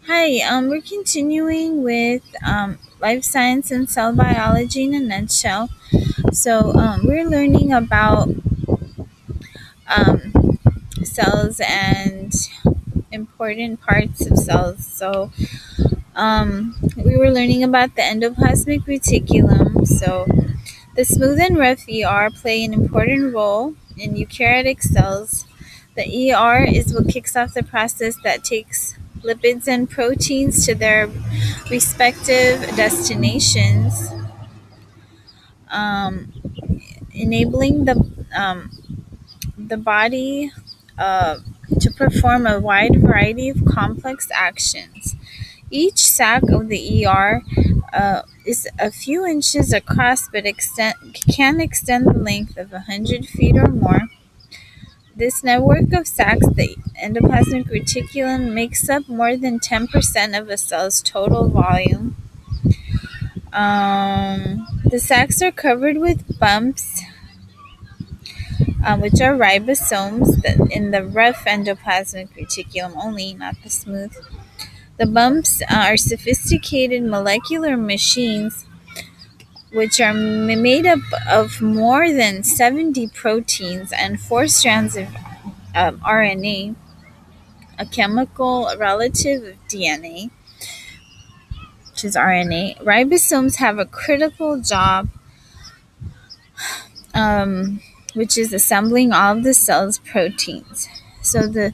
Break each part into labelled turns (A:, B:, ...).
A: Hi, we're continuing with life science and cell biology in a nutshell. We're learning about um, cells and important parts of cells. We were learning about the endoplasmic reticulum. The smooth and rough ER play an important role in eukaryotic cells. The ER is what kicks off the process that takes lipids and proteins to their respective destinations, um, enabling the body uh, to perform a wide variety of complex actions. Each sac of the ER is a few inches across but can extend the length of 100 feet or more. This network of sacs, the endoplasmic reticulum, makes up more than 10% of a cell's total volume. The sacs are covered with bumps, which are ribosomes in the rough endoplasmic reticulum only, not the smooth. The bumps are sophisticated molecular machines which are made up of more than 70 proteins and 4 strands of RNA, a chemical relative of DNA, which is RNA. Ribosomes have a critical job, which is assembling all of the cell's proteins. The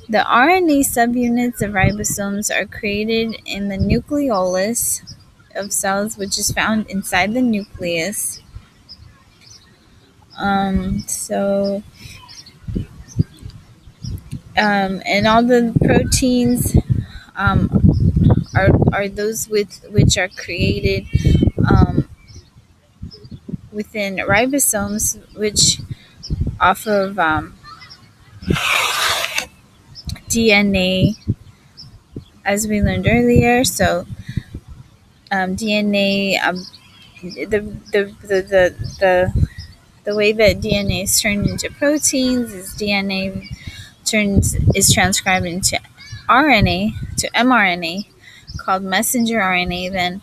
A: RNA subunits of ribosomes are created in the nucleolus of cells, which is found inside the nucleus. Um, so, and all the proteins um, are those which are created um, within ribosomes, which off of DNA, as we learned earlier. DNA, the way that DNA is turned into proteins is DNA is transcribed into RNA to mRNA, called messenger RNA. Then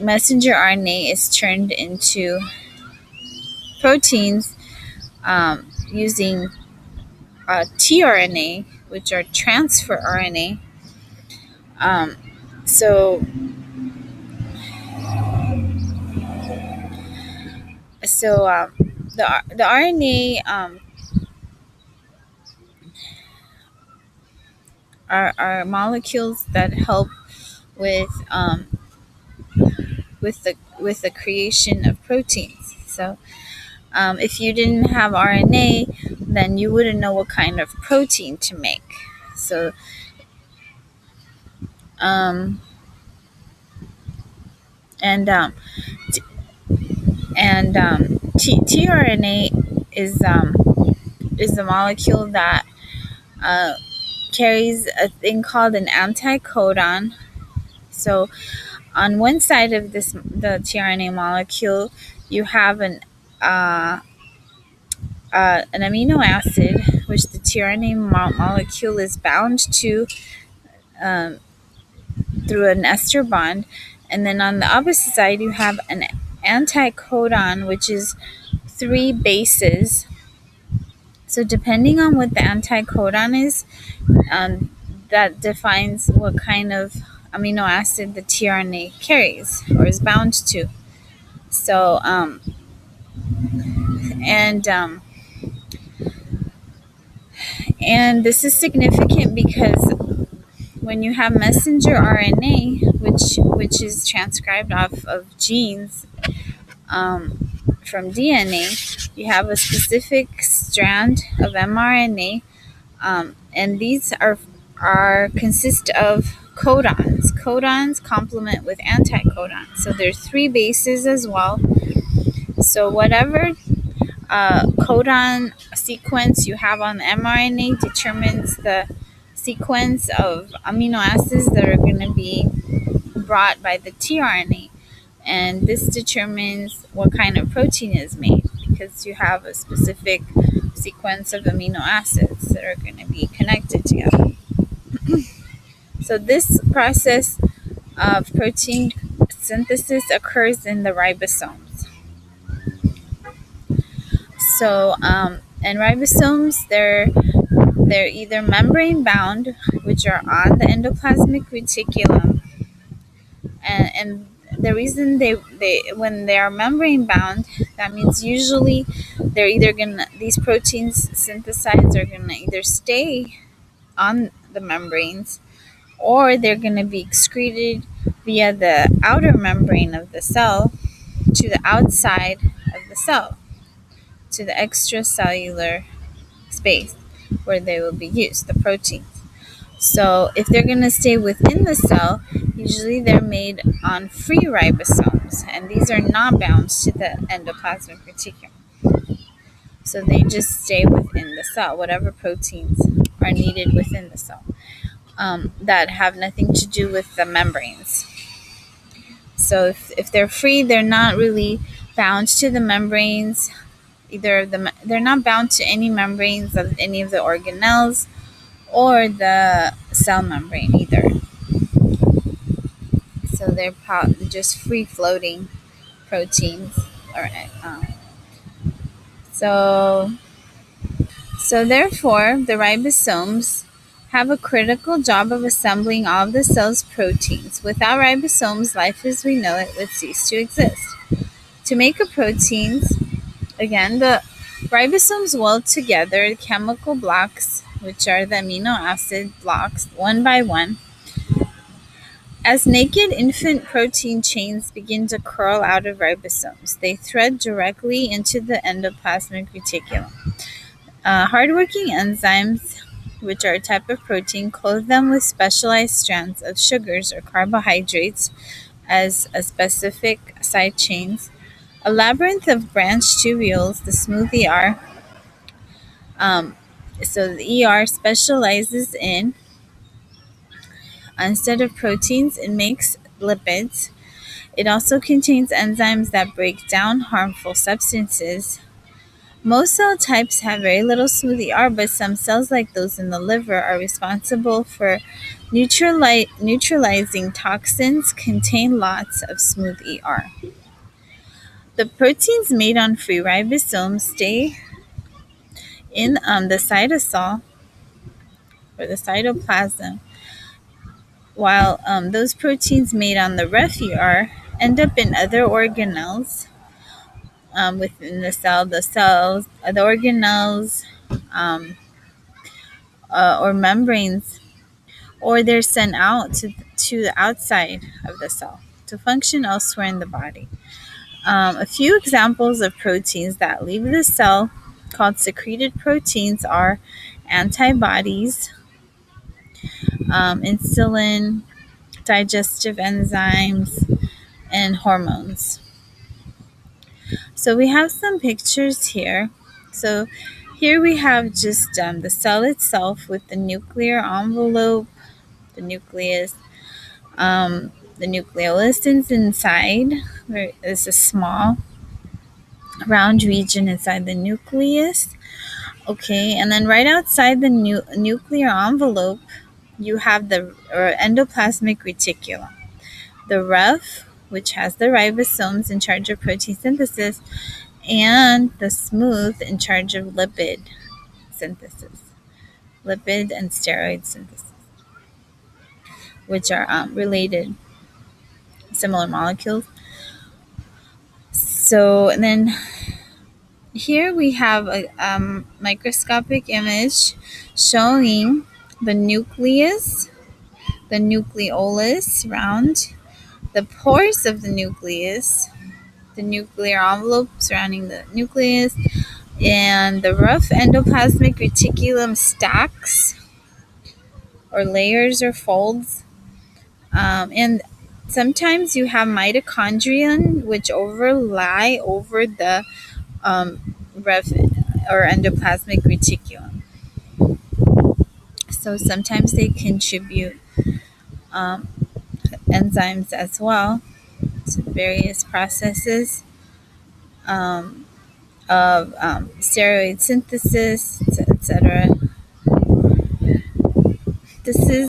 A: messenger RNA is turned into proteins using tRNA, which are transfer RNA. Um, so so the RNA are molecules that help with the creation of proteins. If you didn't have RNA, then you wouldn't know what kind of protein to make. So um, and t- tRNA is the molecule that carries a thing called an anticodon. So on one side of the tRNA molecule, you have an amino acid, which the tRNA molecule is bound to um, through an ester bond. And then on the opposite side, you have an anticodon, which is 3 bases. So depending on what the anticodon is, that defines what kind of amino acid the tRNA carries or is bound to. So and and this is significant because when you have messenger RNA, which is transcribed off of genes from DNA, you have a specific strand of mRNA, and these are consist of codons. Codons complement with anticodons, so there's 3 bases as well. So whatever codon sequence you have on the mRNA determines the sequence of amino acids that are going to be brought by the tRNA. And this determines what kind of protein is made because you have a specific sequence of amino acids that are going to be connected together. So this process of protein synthesis occurs in the ribosomes. And ribosomes, they're either membrane bound, which are on the endoplasmic reticulum, and the reason they when they are membrane bound, that means usually they're either gonna these proteins synthesized are gonna either stay on the membranes, or they're gonna be excreted via the outer membrane of the cell to the outside of the cell, to the extracellular space where they will be used, the proteins. So if they're going to stay within the cell, usually they're made on free ribosomes, and these are not bound to the endoplasmic reticulum. So they just stay within the cell, whatever proteins are needed within the cell, that have nothing to do with the membranes. So if they're free, they're not really bound to the membranes. They're not bound to any membranes of any of the organelles or the cell membrane either. So they're just free floating proteins. Or, so therefore, the ribosomes have a critical job of assembling all of the cell's proteins. Without ribosomes, life as we know it would cease to exist. To make a proteins, again, the ribosomes weld together chemical blocks, which are the amino acid blocks, one by one. As naked infant protein chains begin to curl out of ribosomes, they thread directly into the endoplasmic reticulum. Hardworking enzymes, which are a type of protein, clothe them with specialized strands of sugars or carbohydrates as a specific side chains. A labyrinth of branched tubules, the smooth ER. So the ER specializes in, instead of proteins, it makes lipids. It also contains enzymes that break down harmful substances. Most cell types have very little smooth ER, but some cells, like those in the liver, are responsible for neutralizing toxins, contain lots of smooth ER. The proteins made on free ribosomes stay in the cytosol or the cytoplasm, while those proteins made on the ref ER end up in other organelles within the cell, the organelles, or membranes, or they're sent out to the outside of the cell to function elsewhere in the body. A few examples of proteins that leave the cell, called secreted proteins, are antibodies, insulin, digestive enzymes, and hormones. So we have some pictures here. So here we have just the cell itself with the nuclear envelope, the nucleus, the nucleolus is inside. There is a small round region inside the nucleus. Okay, and then right outside the nuclear envelope, you have the endoplasmic reticulum. The rough, which has the ribosomes in charge of protein synthesis, and the smooth in charge of lipid synthesis, lipid and steroid synthesis, which are related, similar molecules. So, and then here we have a microscopic image showing the nucleus, the nucleolus round, the pores of the nucleus, the nuclear envelope surrounding the nucleus, and the rough endoplasmic reticulum stacks or layers or folds. And sometimes you have mitochondria which overlie over the rough or endoplasmic reticulum. So sometimes they contribute enzymes as well to various processes of steroid synthesis, etc. This is